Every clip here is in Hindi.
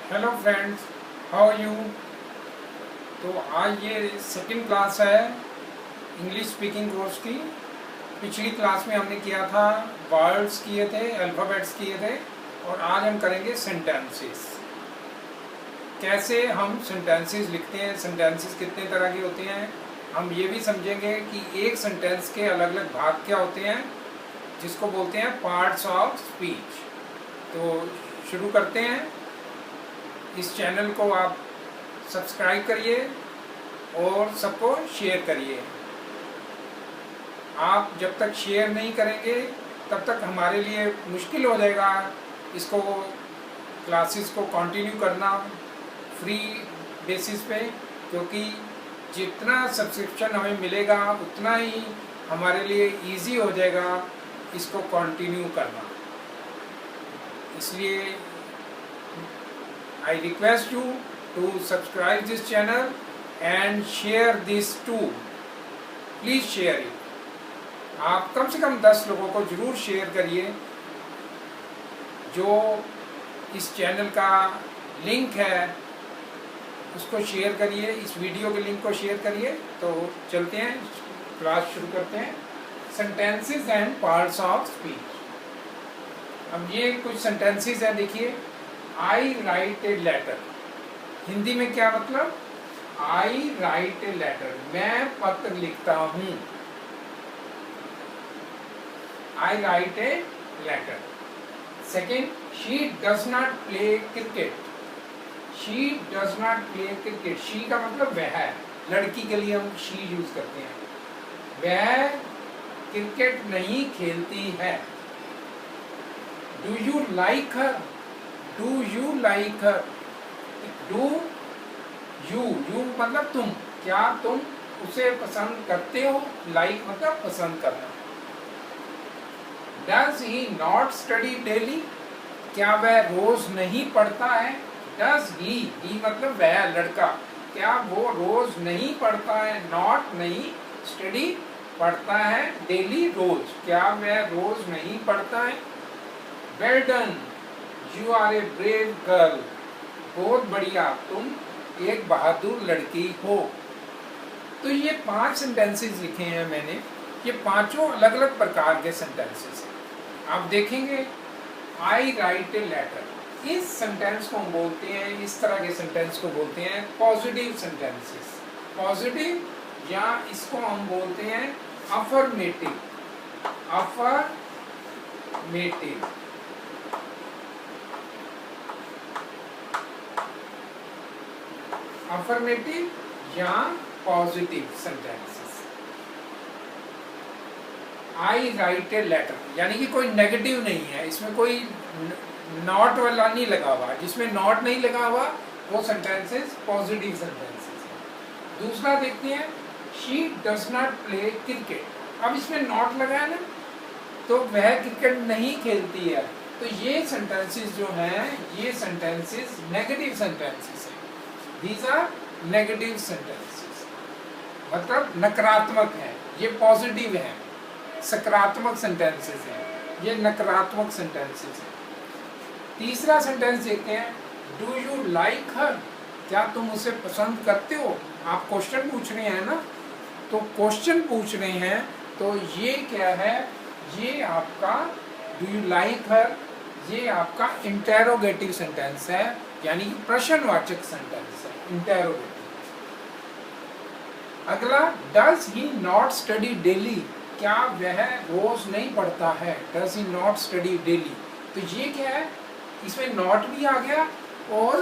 Hello friends, how are you. तो आज ये सेकंड क्लास है इंग्लिश स्पीकिंग कोर्स की। पिछली क्लास में हमने किया था वर्ड्स किए थे, अल्फ़ाबेट्स किए थे, और आज हम करेंगे सेंटेंसेस। कैसे हम सेंटेंसेस लिखते हैं, सेंटेंसेस कितने तरह के होते हैं। हम ये भी समझेंगे कि एक सेंटेंस के अलग अलग भाग क्या होते हैं, जिसको बोलते हैं पार्ट्स ऑफ स्पीच। तो शुरू करते हैं। इस चैनल को आप सब्सक्राइब करिए और सबको शेयर करिए। आप जब तक शेयर नहीं करेंगे तब तक हमारे लिए मुश्किल हो जाएगा इसको क्लासेस को कंटिन्यू करना फ्री बेसिस पे, क्योंकि जितना सब्सक्रिप्शन हमें मिलेगा उतना ही हमारे लिए इजी हो जाएगा इसको कंटिन्यू करना। इसलिए I request you to subscribe this channel and share this too. Please share it. आप कम से कम 10 लोगों को जरूर शेयर करिए। जो इस चैनल का लिंक है उसको शेयर करिए, इस वीडियो के लिंक को शेयर करिए। तो चलते हैं, क्लास शुरू करते हैं। Sentences and parts of speech. अब ये कुछ सेंटेंसेस हैं, देखिए। आई राइट ए लेटर, हिंदी में क्या मतलब? आई राइट ए लेटर, मैं पत्र लिखता हूं। I write a letter. Second, she does not play cricket. She does not play cricket, she का मतलब वह, लड़की के लिए हम शी यूज करते हैं। वह क्रिकेट नहीं खेलती है। Do you like her? Do you like her? Do you मतलब तुम, क्या तुम उसे पसंद करते हो? लाइक मतलब पसंद करना। Does he not study daily? क्या वह रोज नहीं पढ़ता है? डज ही मतलब वह लड़का, क्या वो रोज नहीं पढ़ता है? नॉट नहीं, स्टडी पढ़ता है, डेली रोज, क्या वह रोज नहीं पढ़ता है? Well done, you are a brave girl. बहुत बढ़िया, तुम एक बहादुर लड़की हो। तो ये 5 सेंटेंसेस लिखे हैं मैंने। ये पांचों अलग अलग प्रकार के सेंटेंसेस हैं। आप देखेंगे, आई राइट ए लेटर, इस सेंटेंस को हम बोलते हैं, इस तरह के सेंटेंस को बोलते हैं पॉजिटिव सेंटेंसेस। पॉजिटिव, या इसको हम बोलते हैं अफर्मेटिव। अफर्मेटिव, अफर्मेटिव या positive sentences. I write a letter, यानी कि कोई नेगेटिव नहीं है, इसमें कोई नॉट वाला नहीं लगा हुआ। जिसमें नॉट नहीं लगा हुआ वो सेंटेंसेस पॉजिटिव सेंटेंसेस है। दूसरा देखते हैं, she does not play cricket. अब इसमें नॉट लगा है ना, तो वह क्रिकेट नहीं खेलती है। तो ये सेंटेंसेस जो हैं, ये सेंटेंसेस नेगेटिव सेंटेंसेस हैं। These are negative sentences, मतलब नकारात्मक है। ये पॉजिटिव है, सकारात्मक सेंटेंसेस हैं। ये नकारात्मक सेंटेंसेस हैं। तीसरा सेंटेंस देखते हैं, डू यू लाइक हर? क्या तुम उसे पसंद करते हो? आप क्वेश्चन पूछ रहे हैं ना, तो क्वेश्चन पूछ रहे हैं, तो ये क्या है? ये आपका डू यू लाइक हर, ये आपका इंटेरोगेटिव सेंटेंस है, यानी कि प्रश्नवाचक सेंटेंस है, इंटेरोगेटिव। अगला, does he not study daily? क्या वह रोज नहीं पढ़ता है? Does he not study daily, तो ये क्या है? इसमें नॉट भी आ गया और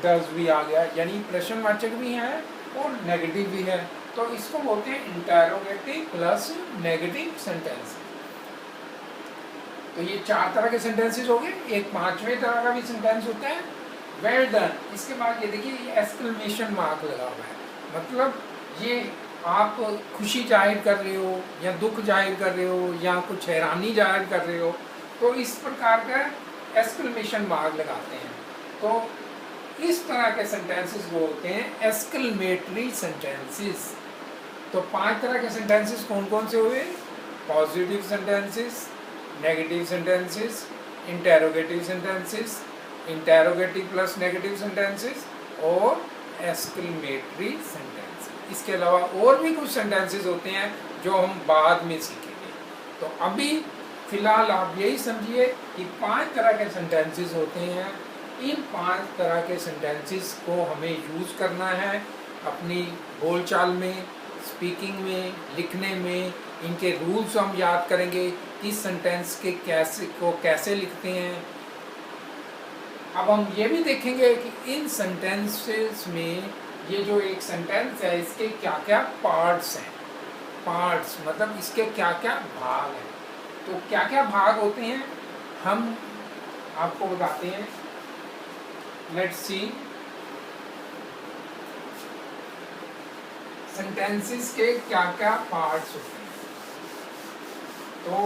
डज भी आ गया, यानी प्रश्नवाचक भी है और नेगेटिव भी है। तो इसको बोलते हैं इंटेरोगेटिव प्लस नेगेटिव सेंटेंस। तो ये 4 तरह के सेंटेंसेस हो गए। एक 5वें तरह का भी सेंटेंस होता है, वेल डन। इसके बाद ये देखिए, ये एक्सक्लेमेशन मार्क लगा हुआ है, मतलब ये आप खुशी जाहिर कर रहे हो या दुख जाहिर कर रहे हो या कुछ हैरानी जाहिर कर रहे हो, तो इस प्रकार का एक्सक्लेमेशन मार्क लगाते हैं। तो इस तरह के सेंटेंसेस बोलते हैं एक्सक्लेमेटरी सेंटेंसेस। तो 5 तरह के सेंटेंसेस कौन कौन से हुए? Positive sentences, negative sentences, interrogative sentences, interrogative plus negative sentences और एक्सक्लेमेटरी सेंटेंसेस। इसके अलावा और भी कुछ सेंटेंसेस होते हैं जो हम बाद में सीखेंगे। तो अभी फिलहाल आप यही समझिए कि 5 तरह के सेंटेंसेस होते हैं। इन 5 तरह के सेंटेंसेस को हमें यूज़ करना है अपनी बोलचाल में, स्पीकिंग में, लिखने में। इनके रूल्स हम याद करेंगे, इस सेंटेंस के कैसे लिखते हैं। अब हम ये भी देखेंगे कि इन सेंटेंसेस में ये जो एक सेंटेंस है इसके क्या क्या पार्ट्स हैं। पार्ट्स मतलब इसके क्या क्या भाग हैं। तो क्या क्या भाग होते हैं हम आपको बताते हैं। लेट्स सी, सेंटेंसेस के क्या क्या पार्ट्स होते हैं। तो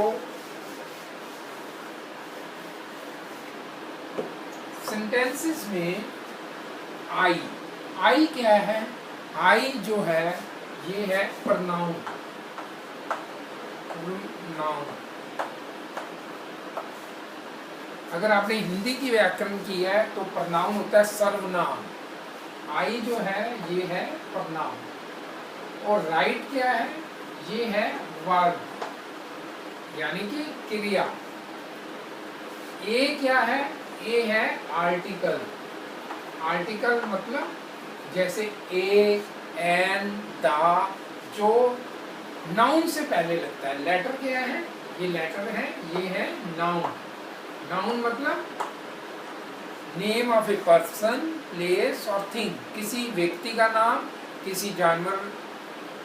सेंटेंसेस में आई क्या है? आई जो है ये है प्रनाउन। नाउन, अगर आपने हिंदी की व्याकरण की है तो प्रनाउन होता है सर्वनाम। आई जो है ये है प्रनाउन। और राइट क्या है? ये है वर्ब यानी कि क्रिया। ए क्या है? ए है आर्टिकल। आर्टिकल मतलब जैसे ए, एन, दा, जो नाउन से पहले लगता है। लेटर क्या है? ये लेटर है, ये है नाउन। नाउन मतलब name of a person, place और थिंग। किसी व्यक्ति का नाम, किसी जानवर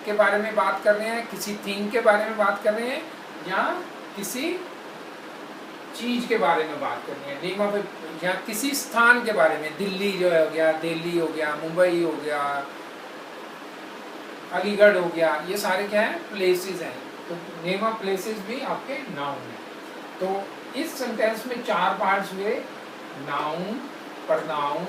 के बारे में बात कर रहे हैं, किसी थिंग के बारे में बात कर रहे हैं, या किसी चीज के बारे में बात कर रहे हैं। नेम ऑफ ए, या किसी स्थान के बारे में। दिल्ली जो हो गया, दिल्ली हो गया, मुंबई हो गया, अलीगढ़ हो गया, ये सारे क्या है? प्लेसेस हैं। तो नेम ऑफ प्लेसेस भी आपके नाउन है। तो इस सेंटेंस में 4 पार्ट्स हुए, नाउन, प्रनाउन,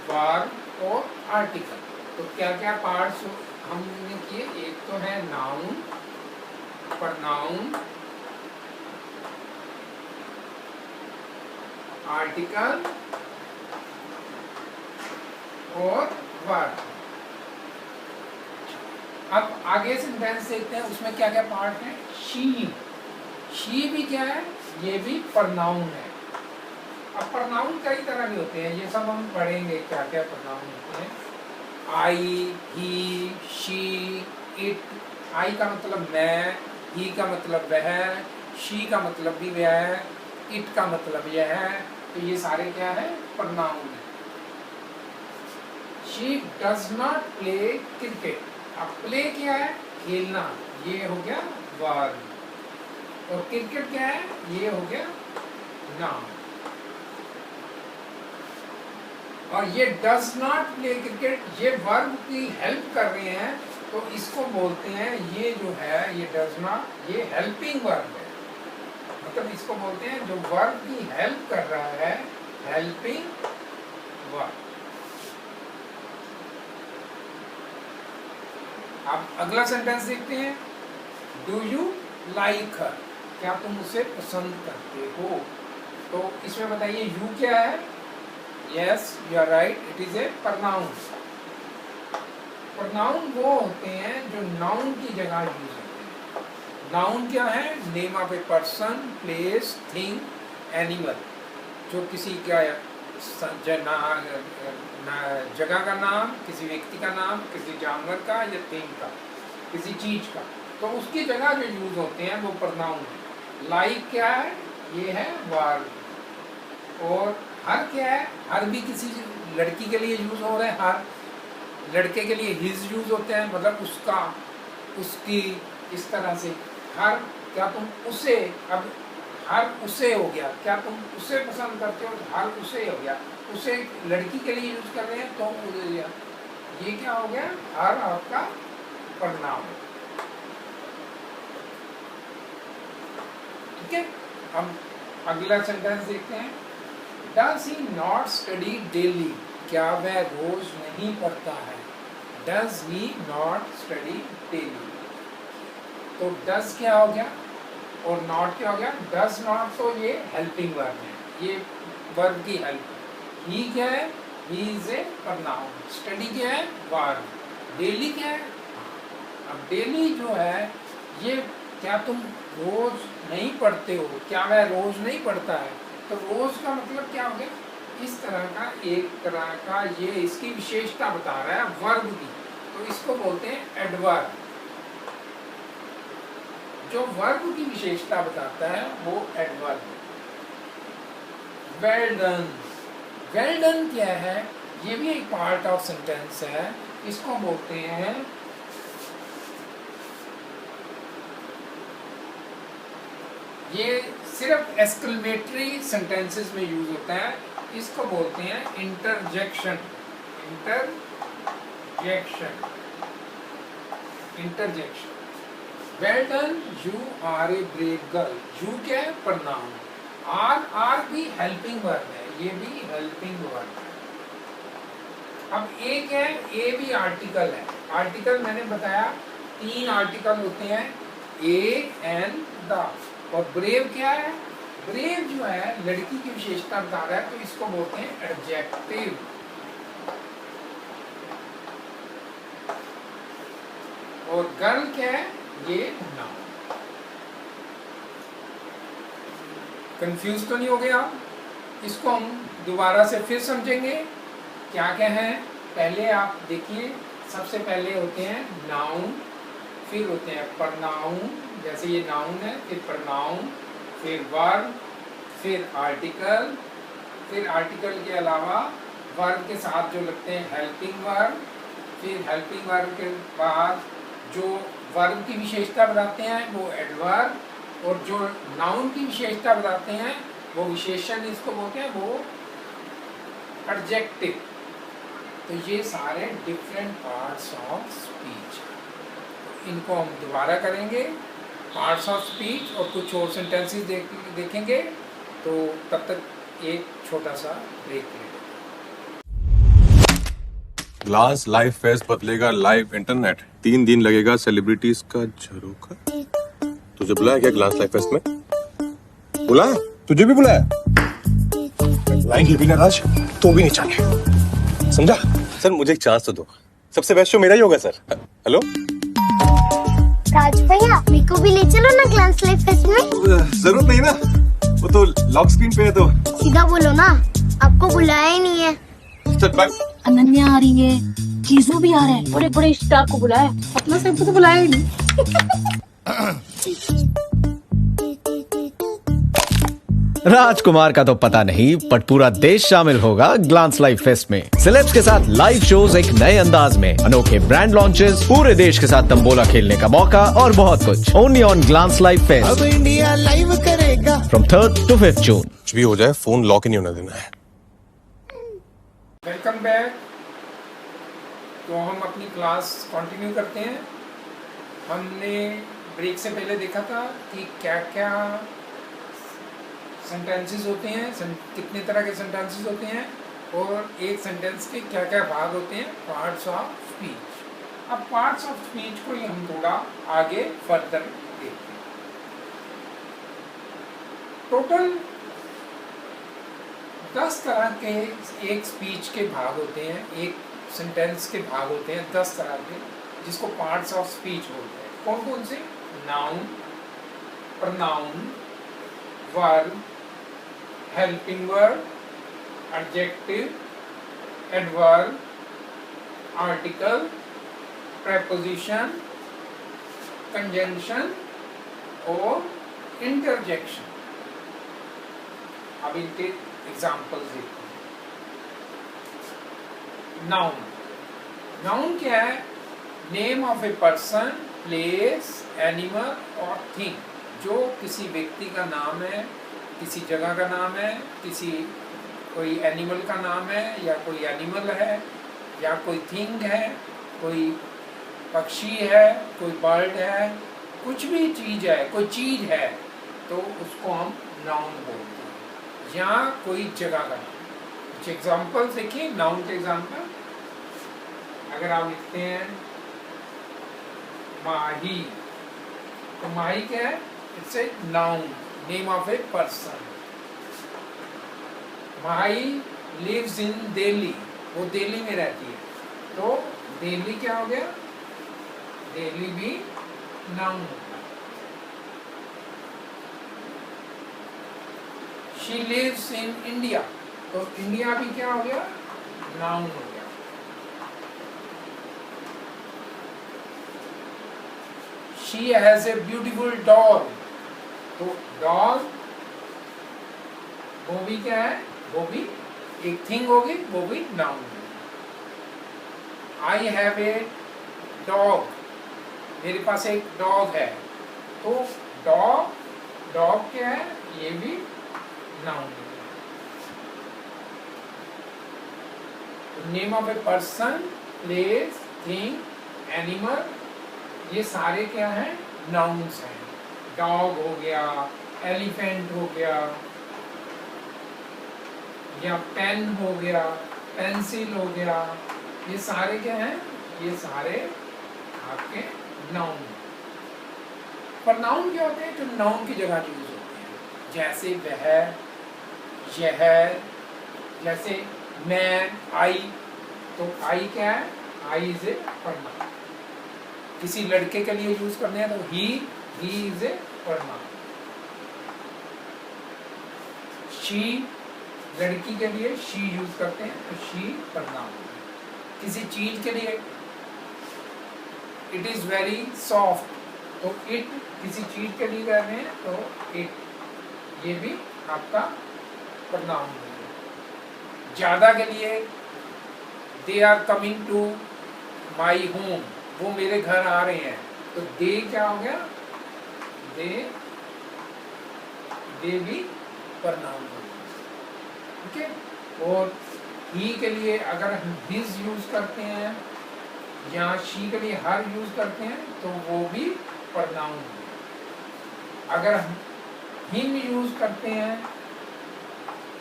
वर्ब और आर्टिकल। तो क्या क्या पार्ट्स हमने किए? एक तो है नाउन, प्रनाउन, आर्टिकल और वर्ब। अब आगे सेंटेंस देखते हैं उसमें क्या क्या पार्ट है। शी भी क्या है? ये भी प्रनाउन है। अब प्रनाउन कई तरह के होते हैं, ये सब हम पढ़ेंगे क्या क्या प्रनाउन होते हैं। आई, ही, शी, इट। आई का मतलब मैं, ही का मतलब वह, शी का मतलब भी वह है, इट का मतलब यह है। तो ये सारे क्या है? प्रनाउन है। She does not play cricket. अब प्ले क्या है? खेलना, ये हो गया वर्ब। और क्रिकेट क्या है? ये हो गया नाउन। और ये डज नॉट प्ले क्रिकेट, ये वर्ब की हेल्प कर रहे हैं, तो इसको बोलते हैं, ये जो है ये डज नॉट, ये हेल्पिंग वर्ब है। मतलब इसको बोलते हैं जो वर्ब की हेल्प कर रहा है, हेल्पिंग वर्ब। अब अगला सेंटेंस देखते हैं। डू यू लाइक हर? क्या तुम उसे पसंद करते हो? तो इसमें बताइए यू क्या है? Yes, you are right, it is a pronoun. Pronoun वो होते हैं जो नाउन की जगह यूज होते हैं। नाउन क्या है? Name of a person, place, thing, animal. जो किसी का जगह का नाम, किसी व्यक्ति का नाम, किसी जानवर का या थिंग का, किसी चीज का, तो उसकी जगह जो यूज होते हैं वो प्रनाउन है। लाइक क्या है? ये है वर्ब। और हर क्या है? हर भी किसी लड़की के लिए यूज हो रहा है, हर लड़के के लिए हिज यूज होते हैं, मतलब उसका, उसकी, इस तरह से। हर, क्या तुम उसे, अब हर उसे हो गया, क्या तुम उसे पसंद करते हो? हर उसे हो गया, उसे लड़की के लिए यूज कर रहे हैं तो ये क्या हो गया? हर आपका प्रनाउन। ठीक है, हम अगला सेंटेंस देखते हैं। Does he not study daily? क्या वह रोज नहीं पढ़ता है? Does he not study daily. तो डज क्या हो गया और नॉट क्या हो गया? डज नॉट, तो ये हेल्पिंग वर्ब है, ये वर्ब की हेल्प है। ही क्या है, he is a pronoun. Study क्या है, वर्ब। डेली क्या है, अब डेली जो है ये क्या तुम रोज नहीं पढ़ते हो, क्या वह रोज नहीं पढ़ता है, तो रोज का मतलब क्या हो गया, इस तरह का, एक तरह का, ये इसकी विशेषता बता रहा है वर्ब की, तो इसको बोलते हैं एडवर्ब। जो वर्ब की विशेषता बताता है वो adverb. Well done, well done क्या है, ये भी एक पार्ट ऑफ सेंटेंस है, इसको बोलते हैं ये सिर्फ एक्सक्लेमेटरी सेंटेंसेस में यूज होता है, इसको बोलते हैं interjection. Interjection, interjection. Well done, you are a brave girl. You क्या है, प्रनाउन। आर भी हेल्पिंग वर्ब है, ये भी हेल्पिंग वर्ब है। अब ए क्या है, ए भी आर्टिकल है। आर्टिकल मैंने बताया 3 आर्टिकल होते हैं, ए एंड द। और ब्रेव क्या है, ब्रेव जो है लड़की की विशेषता बता रहा है, तो इसको बोलते हैं एडजेक्टिव। और गर्ल क्या है, ये नाउन। कंफ्यूज तो नहीं हो गया? इसको हम दोबारा से फिर समझेंगे क्या क्या है। पहले आप देखिए, सबसे पहले होते हैं नाउन, फिर होते हैं प्रनाउन, जैसे ये नाउन है, फिर प्रनाउन, फिर वर्ब, फिर आर्टिकल, फिर आर्टिकल के अलावा वर्ब के साथ जो लगते हैं हेल्पिंग वर्ब, फिर हेल्पिंग वर्ब के बाद जो वर्ब की विशेषता बताते हैं वो एडवर्ब, और जो नाउन की विशेषता बताते हैं वो विशेषण, इसको बोलते हैं वो एडजेक्टिव। तो ये सारे डिफरेंट पार्ट्स ऑफ स्पीच, इनको हम दोबारा करेंगे, पार्ट्स ऑफ स्पीच, और कुछ और सेंटेंसेस देखेंगे। तो तब तक एक छोटा सा ब्रेक लेंगे। ग्लास लाइव फेस्ट बदलेगा लाइव इंटरनेट, 3 दिन लगेगा सेलिब्रिटीज का झरोखा। तुझे बुलाया क्या ग्लास लाइव फेस्ट में? बुलाया? तुझे भी बुलाया? लाएंगे भी ना राज, तो भी नहीं चाहे, समझा? सर मुझे एक चांस तो दो, सबसे बेस्ट शो मेरा ही होगा सर। हेलो राज भैया, मेरे को भी ले चलो ना ग्लास लाइव फेस्ट में। जरूरत नहीं ना, वो तो लॉक स्क्रीन पे है। तो सीधा बोलो ना, आपको बुलाया ही नहीं है। चल बाय। अनन्या आ रही है, चीजू भी आ रहा है, बड़े बड़े स्टाफ को बुलाया, अपना सबको तो बुलाया ही नहीं। राजकुमार का तो पता नहीं, पर पूरा देश शामिल होगा ग्लांस लाइव फेस्ट में। सेलेब्स के साथ लाइव शोज एक नए अंदाज में, अनोखे ब्रांड लॉन्चेस, पूरे देश के साथ तंबोला खेलने का मौका और बहुत कुछ। Only on glance live fest. अब इंडिया लाइव करेगा from 3rd to 5th June. कुछ भी हो जाए फोन लॉक ही नहीं होने देना है। Welcome back. तो हम अपनी क्लास कंटिन्यू करते हैं। हमने ब्रेक से पहले देखा था कि क्या क्या सेंटेंसेस होते हैं, कितने तरह के सेंटेंसेस होते हैं, और एक सेंटेंस के क्या क्या भाग होते हैं, पार्ट्स ऑफ स्पीच। अब पार्ट्स ऑफ स्पीच को ही हम थोड़ा आगे फर्दर देखते हैं। टोटल 10 तरह के एक स्पीच के भाग होते हैं, एक सेंटेंस के भाग होते हैं 10 तरह के, जिसको पार्ट्स ऑफ स्पीच बोलते हैं। कौन कौन से? Noun, pronoun, verb, helping verb, adjective, adverb, article, preposition, conjunction और इंटरजेक्शन। अब इनके एग्जाम्पल्स देखते हैं। नाउन, नाउन क्या है? Name of a person, place, animal और थिंग। जो किसी व्यक्ति का नाम है, किसी जगह का नाम है, किसी कोई एनिमल का नाम है, या कोई एनिमल है, या कोई थिंग है, कोई पक्षी है, कोई बर्ड है, कुछ भी चीज़ है, कोई चीज़ है, तो उसको हम नाउन बोलते हैं। या कोई जगह का नाम। कुछ एग्जाम्पल्स देखिए नाउन के एग्जाम्पल। अगर आप लिखते हैं माही, तो माही क्या है? It's a noun, name of a person. Mahi lives in Delhi, वो दिल्ली में रहती है, तो दिल्ली क्या हो गया, दिल्ली भी नाउन हो गया। शी लिव्स इन इंडिया, तो इंडिया भी क्या हो गया, नाउन हो गया। She has a beautiful doll, तो डॉल वो भी क्या है, वो भी एक थिंग होगी, वो भी नाउन होगी। आई हैव ए डॉग, मेरे पास एक डॉग है, तो डॉग, डॉग क्या है, ये भी नाउन है। Name of a person, place, thing, animal, ये सारे क्या हैं, नाउन्स हैं। डॉग हो गया, एलिफेंट हो गया, या पेन हो गया, पेंसिल हो गया, ये सारे क्या हैं, ये सारे आपके नाउन। पर नाउन क्या होते हैं, जो नाउन की जगह यूज होते हैं, जैसे वह, यह, जैसे मैं, आई, तो आई क्या है, आई इज ए प्रोनाउन। किसी लड़के के लिए यूज करने हैं तो he is a pronoun. She, लड़की के लिए शी यूज करते हैं तो शी प्रोनाउन। किसी चीज के लिए इट इज वेरी सॉफ्ट, तो इट, किसी चीज के लिए कर रहे हैं तो इट, ये भी आपका प्रोनाउन है। ज्यादा के लिए they are coming to my home, वो मेरे घर आ रहे हैं, तो दे क्या हो गया, दे भी प्रोनाउन हो गया। ठीक है। और ही के लिए अगर हम हिज यूज करते हैं या शी के लिए हर यूज करते हैं तो वो भी प्रोनाउन है। अगर हिम यूज करते हैं,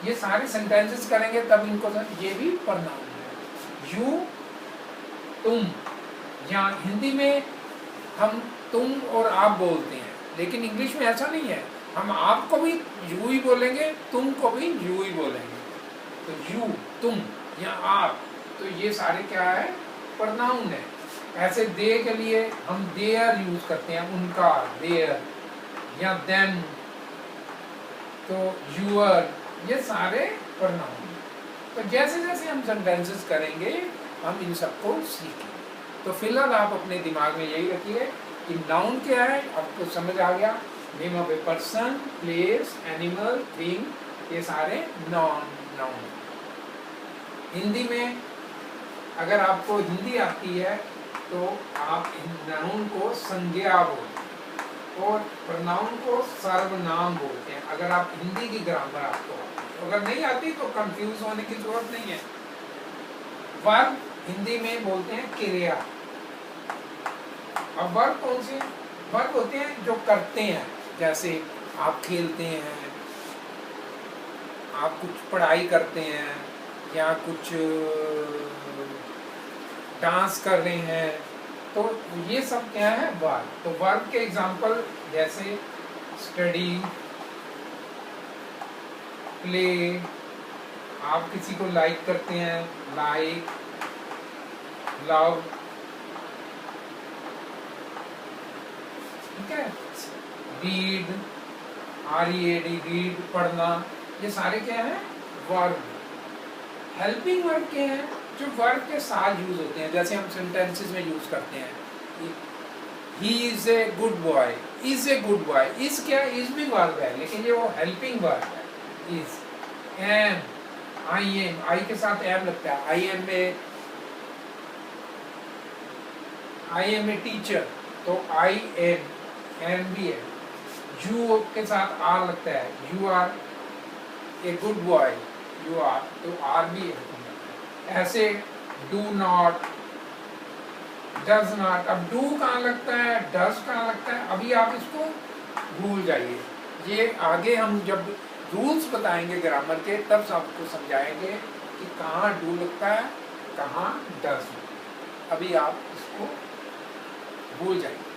ये सारे सेंटेंसेस करेंगे तब इनको, ये भी प्रोनाउन है। यू, तुम, या हिंदी में हम तुम और आप बोलते हैं, लेकिन इंग्लिश में ऐसा नहीं है, हम आपको भी यू ही बोलेंगे, तुम को भी यू ही बोलेंगे। तो यू, तुम या आप, तो ये सारे क्या है, प्रोनाउन है। ऐसे दे के लिए हम देयर यूज करते हैं, उनका, देयर, या देम, तो यूअर, ये सारे प्रोनाउन। तो जैसे जैसे हम सेंटेंसेस करेंगे हम इन सबको सीखेंगे। तो फिलहाल आप अपने दिमाग में यही रखिए कि नाउन क्या है, आपको समझ आ गया। Name of a person, place, animal, thing, ये सारे नाउन। हिंदी में अगर आपको हिंदी आती है तो आप नाउन को संज्ञा बोलते हैं और प्रोनाउन को सर्वनाम बोलते हैं, अगर आप हिंदी की ग्रामर आपको आती है। अगर नहीं आती तो कंफ्यूज होने की जरूरत नहीं है। वर्ब हिंदी में बोलते हैं क्रिया। अब वर्ब कौन से वर्ब होते हैं, जो करते हैं, जैसे आप खेलते हैं, आप कुछ पढ़ाई करते हैं, या कुछ डांस कर रहे हैं, तो ये सब क्या है, वर्ब। तो वर्ब के एग्जांपल जैसे स्टडी, प्ले, आप किसी को लाइक करते हैं, लाइक, लव, ठीक है। रीड, READ, रीड, पढ़ना, ये सारे क्या है, वर्ब। हेल्पिंग वर्ब क्या है, जो वर्ब के साथ यूज होते हैं, जैसे हम सेंटेंसेस में यूज करते हैं। He is a good boy, is a good boy, is क्या, इज भी वर्ब है, लेकिन ये वो हेल्पिंग वर्ब है। इज, एम, आई एम, आई के साथ एम लगता है, आई एम ए टीचर, तो आई एम भी है। यू के साथ आर लगता है, you are a good boy, you are, तो आर भी है। ऐसे डू नॉट, डज नॉट, अब डू कहाँ लगता है, डज कहाँ लगता है, अभी आप इसको भूल जाइए। ये आगे हम जब रूल्स बताएंगे ग्रामर के तब आपको समझाएंगे कि कहाँ डू लगता है, कहाँ डज। अभी आप इसको भूल जाइए।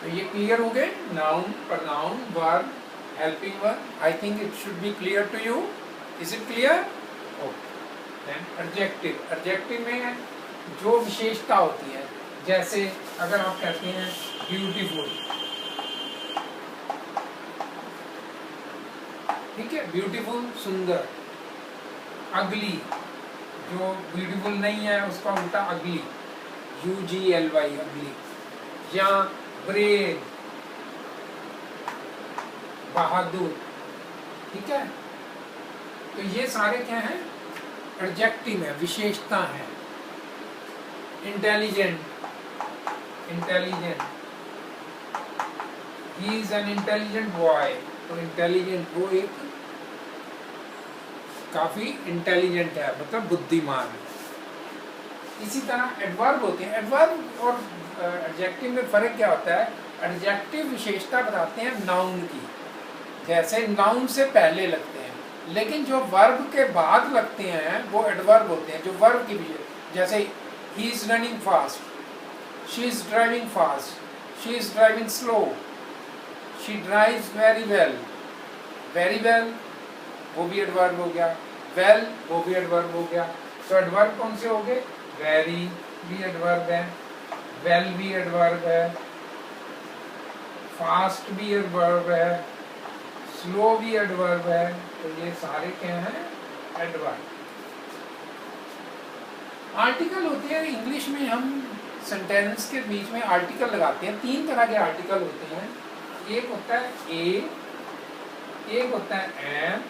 तो ये क्लियर हो गए, noun, pronoun, verb, helping verb. I think it should be clear to you. Is it clear? Then adjective, adjective में जो विशेषता होती है, जैसे अगर आप कहते हैं ब्यूटीफुल, ठीक है, ब्यूटीफुल सुंदर, अगली जो ब्यूटीफुल नहीं है उसका उल्टा अगली, UGLY अगली, या ब्रेव बहादुर, ठीक है। तो ये सारे क्या हैं? एडजेक्टिव है, विशेषता है। Intelligent, intelligent, he is an intelligent boy, तो इंटेलिजेंट वो एक काफी इंटेलिजेंट है, मतलब बुद्धिमान। इसी तरह एडवर्ब होते हैं। एडवर्ब और एडजेक्टिव में फर्क क्या होता है? एडजेक्टिव विशेषता बताते हैं नाउन की, जैसे नाउन से पहले लगते हैं, लेकिन जो वर्ब के बाद लगते हैं वो एडवर्ब होते हैं, जो वर्ब की विशेषता, जैसे he is running fast, she is driving fast, she is driving slow, she drives very well, very well वो भी एडवर्ब हो गया, वेल वो भी एडवर्ब हो गया। तो एडवर्ब कौन से हो गए? वेरी भी एडवर्ब है, वेल भी एडवर्ब है, फास्ट भी एडवर्ब है, स्लो भी एडवर्ब है। तो ये सारे क्या हैं? एडवर्ब। आर्टिकल होते हैं, इंग्लिश में हम सेंटेंस के बीच में आर्टिकल लगाते हैं। 3 तरह के आर्टिकल होते हैं, एक होता है ए, एक होता है एम,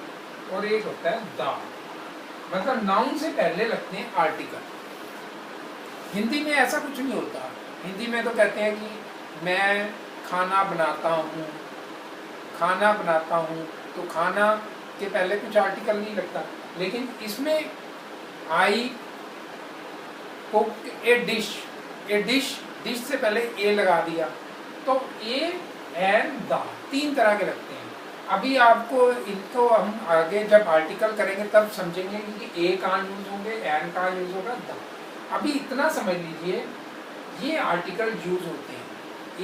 और एक होता है द। मतलब नाउन से पहले लगते हैं आर्टिकल। हिंदी में ऐसा कुछ नहीं होता। हिंदी में तो कहते हैं कि मैं खाना बनाता हूँ, खाना बनाता हूँ, तो खाना के पहले कुछ आर्टिकल नहीं लगता। लेकिन इसमें I cook A dish, A dish, dish से पहले ए लगा दिया, तो ए एंड द 3 तरह के लगते हैं। अभी आपको इनको हम आगे जब आर्टिकल करेंगे तब समझेंगे कि ए कहाँ यूज होंगे, एंड कहाँ यूज होगा, द। अभी इतना समझ लीजिए, ये आर्टिकल यूज होते हैं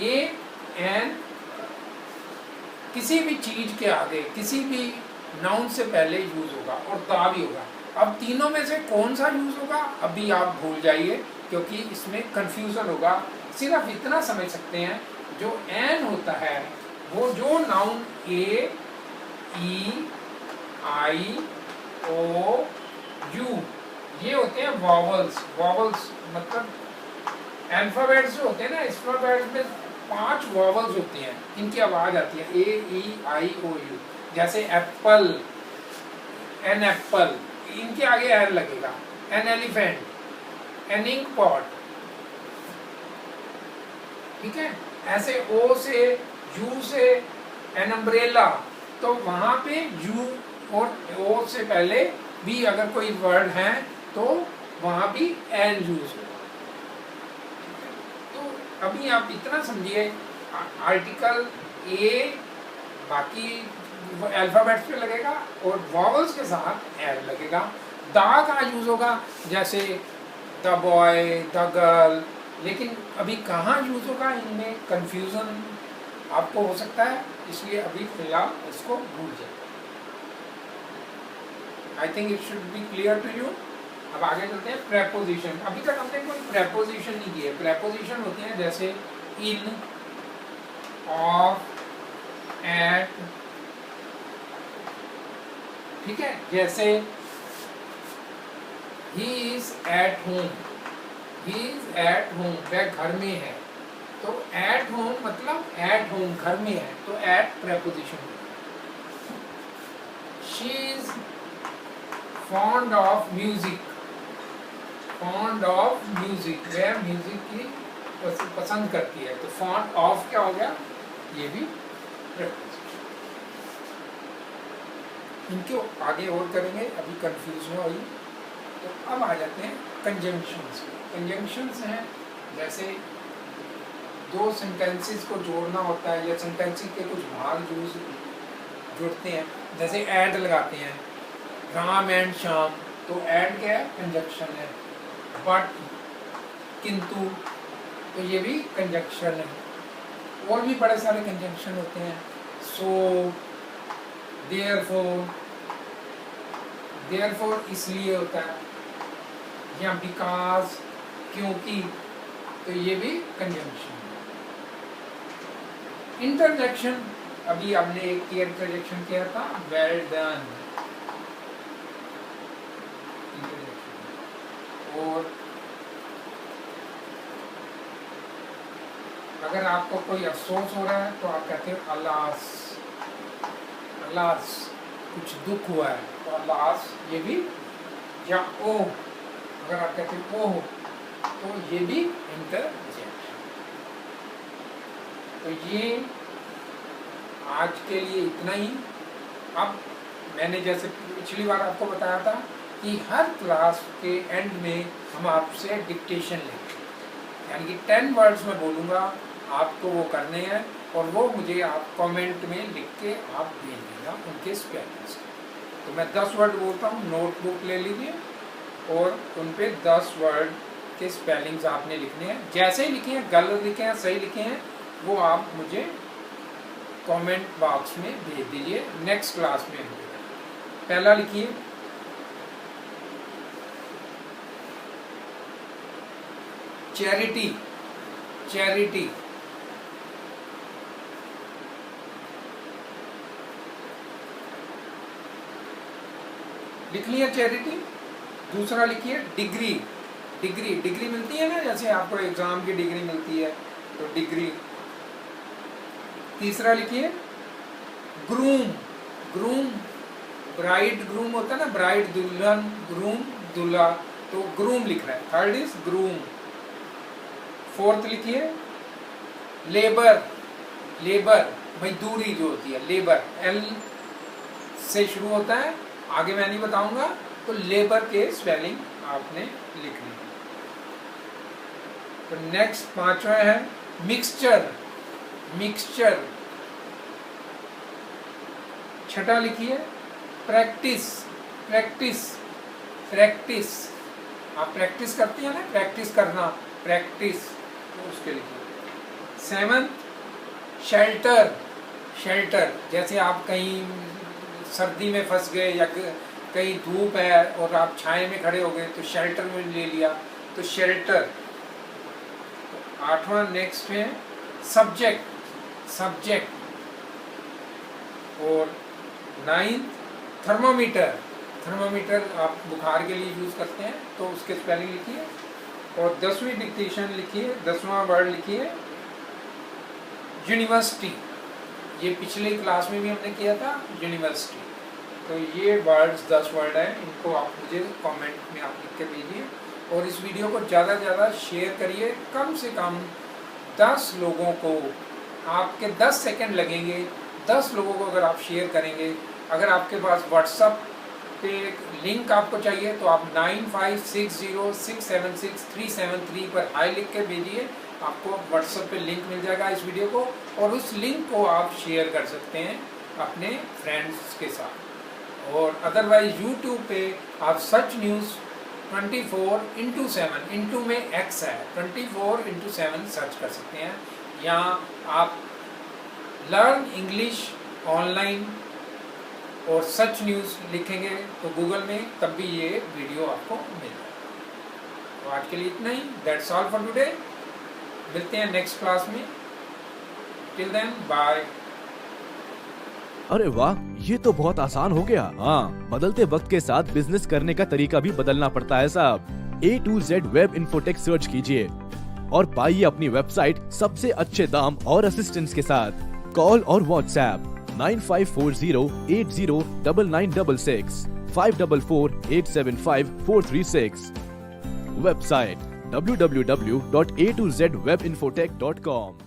ए एंड किसी भी चीज के आगे, किसी भी नाउन से पहले यूज होगा, और दा भी होगा। अब तीनों में से कौन सा यूज होगा अभी आप भूल जाइए, क्योंकि इसमें कंफ्यूजन होगा। सिर्फ इतना समझ सकते हैं, जो एन होता है वो जो noun A, E, I, O, you, ये होते हैं वॉवल्स। वॉवल्स मतलब अल्फाबेट्स जो होते हैं ना, अल्फाबेट्स में 5 वॉवल्स होती हैं, इनकी आवाज आती है A, E, I, O, U. जैसे एप्पल, एन एप्पल, इनके आगे एन लगेगा। An elephant, an ink pot, ठीक है। ऐसे ओ से, यू से एन अम्ब्रेला, तो वहां पे यू और ओ से पहले भी अगर कोई वर्ड है तो वहां भी एन यूज होगा। तो अभी आप इतना समझिए, आर्टिकल ए बाकी अल्फाबेट्स पे लगेगा और वॉवल्स के साथ एन लगेगा। दा का यूज होगा, जैसे द बॉय, द गर्ल, लेकिन अभी कहाँ यूज होगा इनमें कंफ्यूजन आपको हो सकता है, इसलिए अभी फिलहाल इसको भूल जाए। I think it should be clear to you. अब आगे चलते हैं प्रेपोजिशन। अभी तक हमने कोई प्रेपोजिशन नहीं किए। प्रेपोजिशन होते हैं जैसे इन, ऑफ, एट, ठीक है। जैसे he is at home, he is at home, वह घर में है, तो एट होम मतलब एट होम घर में है, तो at preposition. She is fond of music, fond of music, वह म्यूजिक की पसंद करती है, तो फॉन्ड ऑफ क्या हो गया, ये भी प्रेपोजिशन। इनको आगे और करेंगे, अभी कंफ्यूजन हुई। तो अब आ जाते हैं कंजंक्शंस। कंजंक्शंस हैं जैसे 2 सेंटेंसेस को जोड़ना होता है, या सेंटेंसेस के कुछ भाग जुड़ते हैं, जैसे एंड लगाते हैं, राम एंड श्याम, तो एंड क्या है, कंजंक्शन है। बट, किंतु, तो ये भी कंजंक्शन है। और भी बड़े सारे कंजंक्शन होते हैं, सो, देयरफॉर, देयरफॉर इसलिए होता है, या बिकॉज क्योंकि, तो ये भी कंजंक्शन है। इंटरजेक्शन, अभी हमने एक इंटरजेक्शन किया था, वेल डन। और अगर आपको कोई अफसोस हो रहा है तो आप कहते हो अलास, अलास कुछ दुख हुआ है तो अलास, ये भी। या ओह, अगर आप कहते हो ओह तो ये भी इंटरजेक्शन। तो ये आज के लिए इतना ही। अब मैंने जैसे पिछली बार आपको बताया था कि हर क्लास के एंड में हम आपसे डिक्टेशन लेंगे, यानी कि 10 वर्ड्स में बोलूँगा, आपको वो करने हैं और वो मुझे आप कमेंट में लिख के आप भेज देना उनके स्पेलिंग्स। तो मैं 10 वर्ड बोलता हूँ, नोटबुक ले लीजिए और उन पे 10 वर्ड के स्पेलिंग्स आपने लिखने हैं। जैसे ही लिखे हैं, गलत लिखे हैं, सही लिखे हैं, वो आप मुझे कमेंट बॉक्स में भेज दीजिए, नेक्स्ट क्लास में। पहला लिखिए चैरिटी, चैरिटी। लिख लिया चैरिटी। दूसरा लिखिए डिग्री, डिग्री, डिग्री मिलती है ना, जैसे आपको एग्जाम की डिग्री मिलती है तो डिग्री। तीसरा लिखिए ग्रूम, ग्रूम, ब्राइड ग्रूम होता है ना, ब्राइड दुल्हन, ग्रूम दूल्हा, तो ग्रूम लिख रहा है। Third is groom. फोर्थ लिखिए लेबर, लेबर मजदूरी जो होती है, लेबर, एल से शुरू होता है, आगे मैं नहीं बताऊंगा। तो लेबर के स्पेलिंग आपने लिखनी है। तो नेक्स्ट पांचवा है मिक्सचर, मिक्सचर। छठा लिखिए प्रैक्टिस, प्रैक्टिस, प्रैक्टिस। आप प्रैक्टिस करती हैं ना, प्रैक्टिस करना, प्रैक्टिस, तो उसके लिखिए। सेवंथ शेल्टर, शेल्टर, जैसे आप कहीं सर्दी में फंस गए या कहीं धूप है और आप छाए में खड़े हो गए तो शेल्टर में ले लिया, तो शेल्टर। आठवां नेक्स्ट है सब्जेक्ट, सब्जेक्ट। और नाइन्थ थर्मोमीटर, थर्मोमीटर आप बुखार के लिए यूज करते हैं तो उसके स्पेलिंग लिखिए। और 10वीं डिक्टेशन लिखिए, 10वां वर्ड लिखिए यूनिवर्सिटी। ये पिछले क्लास में भी हमने किया था, यूनिवर्सिटी। तो ये वर्ड्स 10 वर्ड हैं, इनको आप मुझे कमेंट में आप लिख के भेजिए और इस वीडियो को ज़्यादा से ज़्यादा शेयर करिए। कम से कम 10 लोगों को, आपके 10 सेकंड लगेंगे, 10 लोगों को अगर आप शेयर करेंगे। अगर आपके पास व्हाट्सएप पे लिंक आपको चाहिए तो आप 9560676373 पर हाई लिख के भेजिए, आपको व्हाट्सएप पे लिंक मिल जाएगा इस वीडियो को, और उस लिंक को आप शेयर कर सकते हैं अपने फ्रेंड्स के साथ। और अदरवाइज यूट्यूब पे आप सच न्यूज़ 24/7, इंटू में एक्स है, 24/7 सर्च कर सकते हैं। यहाँ आप लर्न इंग्लिश ऑनलाइन और सच न्यूज़ लिखेंगे तो गूगल में, तब भी ये वीडियो आपको मिल जाएगा। तो आज के लिए इतना ही, दैट्स ऑल फॉर टुडे। मिलते हैं नेक्स्ट क्लास में, टिल देन बाय। अरे वाह, ये तो बहुत आसान हो गया। हाँ, बदलते वक्त के साथ बिजनेस करने का तरीका भी बदलना पड़ता है साहब। A to Z web infotech search कीजिए और पाइए अपनी वेबसाइट सबसे अच्छे दाम और असिस्टेंस के साथ। कॉल और व्हाट्सएप 9540809966 544875 वेबसाइट www.atozwebinfotech.com।